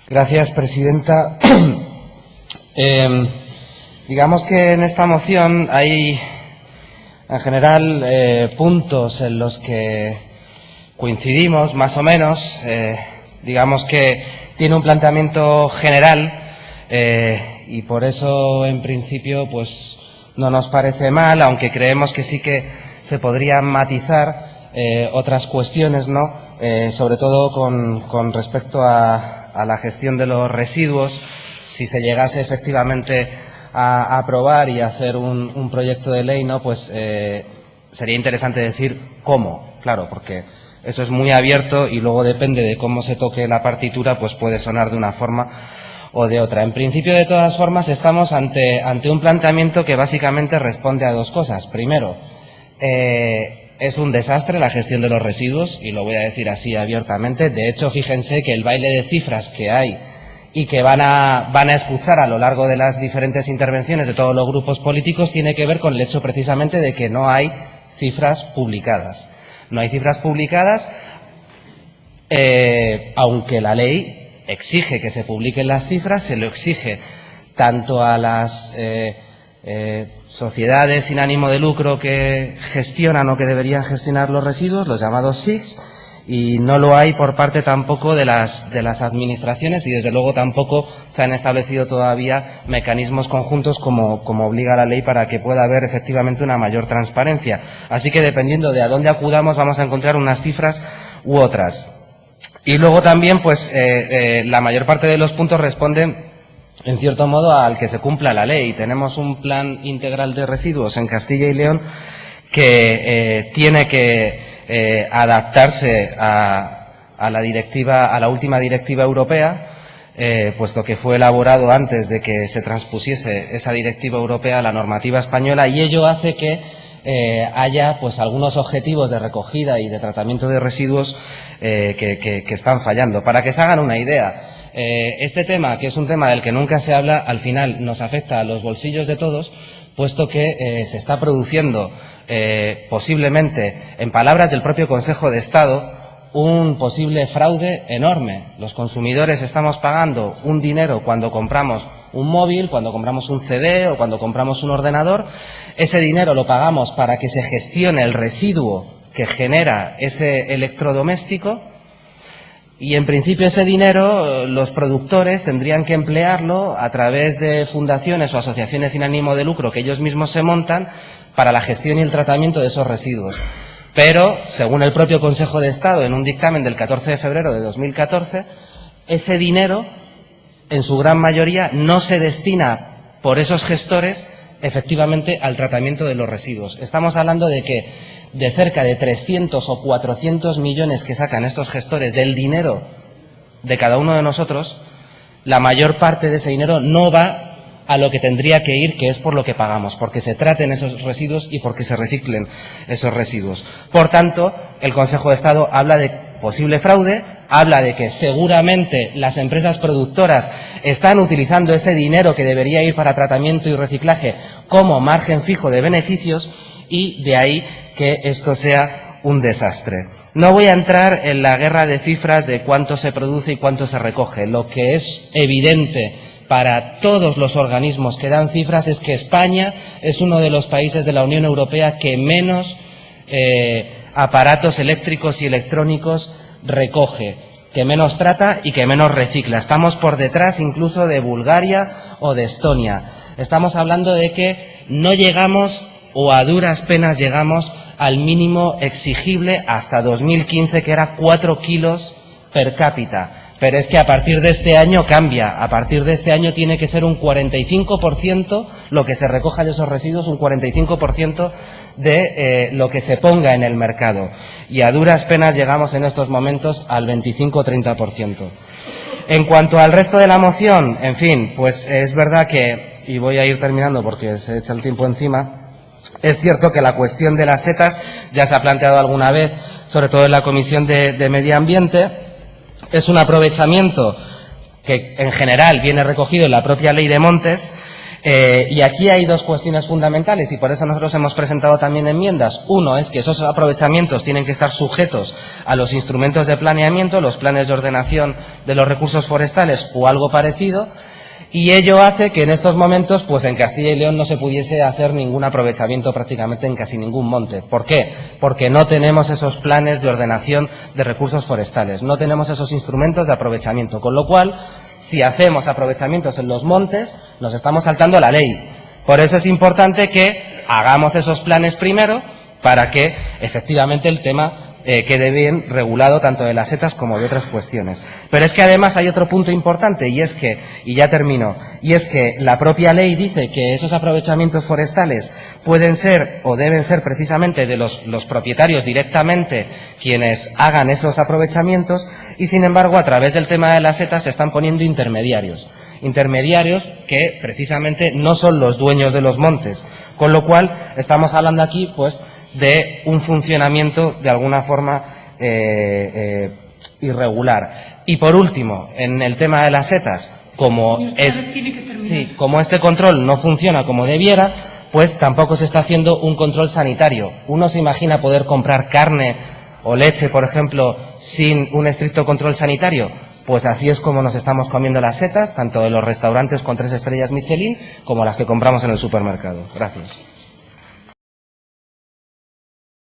Gracias, presidenta. Digamos que en esta moción hay, en general, puntos en los que coincidimos, más o menos. Digamos que tiene un planteamiento general y por eso, en principio, pues no nos parece mal, aunque creemos que sí que se podrían matizar otras cuestiones, ¿no? Sobre todo con respecto a la gestión de los residuos. Si se llegase efectivamente a aprobar y a hacer un proyecto de ley, ¿no? Pues sería interesante decir cómo, claro, porque eso es muy abierto y luego depende de cómo se toque la partitura, pues puede sonar de una forma o de otra. En principio, de todas formas, estamos ante un planteamiento que básicamente responde a dos cosas. Primero, es un desastre la gestión de los residuos, y lo voy a decir así abiertamente. De hecho, fíjense que el baile de cifras que hay y que van a escuchar a lo largo de las diferentes intervenciones de todos los grupos políticos tiene que ver con el hecho precisamente de que no hay cifras publicadas. No hay cifras publicadas, aunque la ley exige que se publiquen las cifras, se lo exige tanto a las sociedades sin ánimo de lucro que gestionan o que deberían gestionar los residuos, los llamados SICs, y no lo hay por parte tampoco de las administraciones, y desde luego tampoco se han establecido todavía mecanismos conjuntos como obliga la ley para que pueda haber efectivamente una mayor transparencia. Así que, dependiendo de a dónde acudamos, vamos a encontrar unas cifras u otras. Y luego también, pues, la mayor parte de los puntos responden, en cierto modo, al que se cumpla la ley. Tenemos un plan integral de residuos en Castilla y León que tiene que adaptarse a la última directiva europea, puesto que fue elaborado antes de que se transpusiese esa directiva europea a la normativa española, y ello hace que haya, pues, algunos objetivos de recogida y de tratamiento de residuos que están fallando. Para que se hagan una idea, este tema, que es un tema del que nunca se habla, al final nos afecta a los bolsillos de todos, puesto que se está produciendo posiblemente, en palabras del propio Consejo de Estado, un posible fraude enorme. Los consumidores estamos pagando un dinero cuando compramos un móvil, cuando compramos un CD o cuando compramos un ordenador. Ese dinero lo pagamos para que se gestione el residuo que genera ese electrodoméstico, y en principio ese dinero los productores tendrían que emplearlo a través de fundaciones o asociaciones sin ánimo de lucro que ellos mismos se montan para la gestión y el tratamiento de esos residuos. Pero, según el propio Consejo de Estado, en un dictamen del 14 de febrero de 2014, ese dinero, en su gran mayoría, no se destina por esos gestores efectivamente al tratamiento de los residuos. Estamos hablando de que de cerca de 300 o 400 millones que sacan estos gestores del dinero de cada uno de nosotros, la mayor parte de ese dinero no va a lo que tendría que ir, que es por lo que pagamos, porque se traten esos residuos y porque se reciclen esos residuos. Por tanto, el Consejo de Estado habla de posible fraude, habla de que seguramente las empresas productoras están utilizando ese dinero que debería ir para tratamiento y reciclaje como margen fijo de beneficios, y de ahí que esto sea un desastre. No voy a entrar en la guerra de cifras de cuánto se produce y cuánto se recoge. Lo que es evidente para todos los organismos que dan cifras es que España es uno de los países de la Unión Europea que menos aparatos eléctricos y electrónicos recoge, que menos trata y que menos recicla. Estamos por detrás incluso de Bulgaria o de Estonia. Estamos hablando de que no llegamos, o a duras penas llegamos, al mínimo exigible hasta 2015, que era 4 kilos per cápita. Pero es que a partir de este año cambia. A partir de este año tiene que ser un 45% lo que se recoja de esos residuos, un 45% de lo que se ponga en el mercado. Y a duras penas llegamos en estos momentos al 25 o 30%. En cuanto al resto de la moción, en fin, pues es verdad que, y voy a ir terminando porque se echa el tiempo encima, es cierto que la cuestión de las setas ya se ha planteado alguna vez, sobre todo en la Comisión de Medio Ambiente. Es un aprovechamiento que en general viene recogido en la propia Ley de Montes, Y aquí hay dos cuestiones fundamentales y por eso nosotros hemos presentado también enmiendas. Uno es que esos aprovechamientos tienen que estar sujetos a los instrumentos de planeamiento, los planes de ordenación de los recursos forestales o algo parecido. Y ello hace que en estos momentos, pues en Castilla y León no se pudiese hacer ningún aprovechamiento prácticamente en casi ningún monte. ¿Por qué? Porque no tenemos esos planes de ordenación de recursos forestales, no tenemos esos instrumentos de aprovechamiento, con lo cual, si hacemos aprovechamientos en los montes, nos estamos saltando la ley. Por eso es importante que hagamos esos planes primero, para que efectivamente el tema quede bien regulado tanto de las setas como de otras cuestiones. Pero es que además hay otro punto importante y es que, y ya termino, y es que la propia ley dice que esos aprovechamientos forestales pueden ser o deben ser precisamente de los propietarios directamente quienes hagan esos aprovechamientos y sin embargo a través del tema de las setas se están poniendo intermediarios que precisamente no son los dueños de los montes, con lo cual estamos hablando aquí pues de un funcionamiento de alguna forma irregular. Y por último, en el tema de las setas, como este control no funciona como debiera, pues tampoco se está haciendo un control sanitario. Uno se imagina poder comprar carne o leche, por ejemplo, sin un estricto control sanitario. Pues así es como nos estamos comiendo las setas, tanto de los restaurantes con 3 estrellas Michelin como las que compramos en el supermercado. Gracias.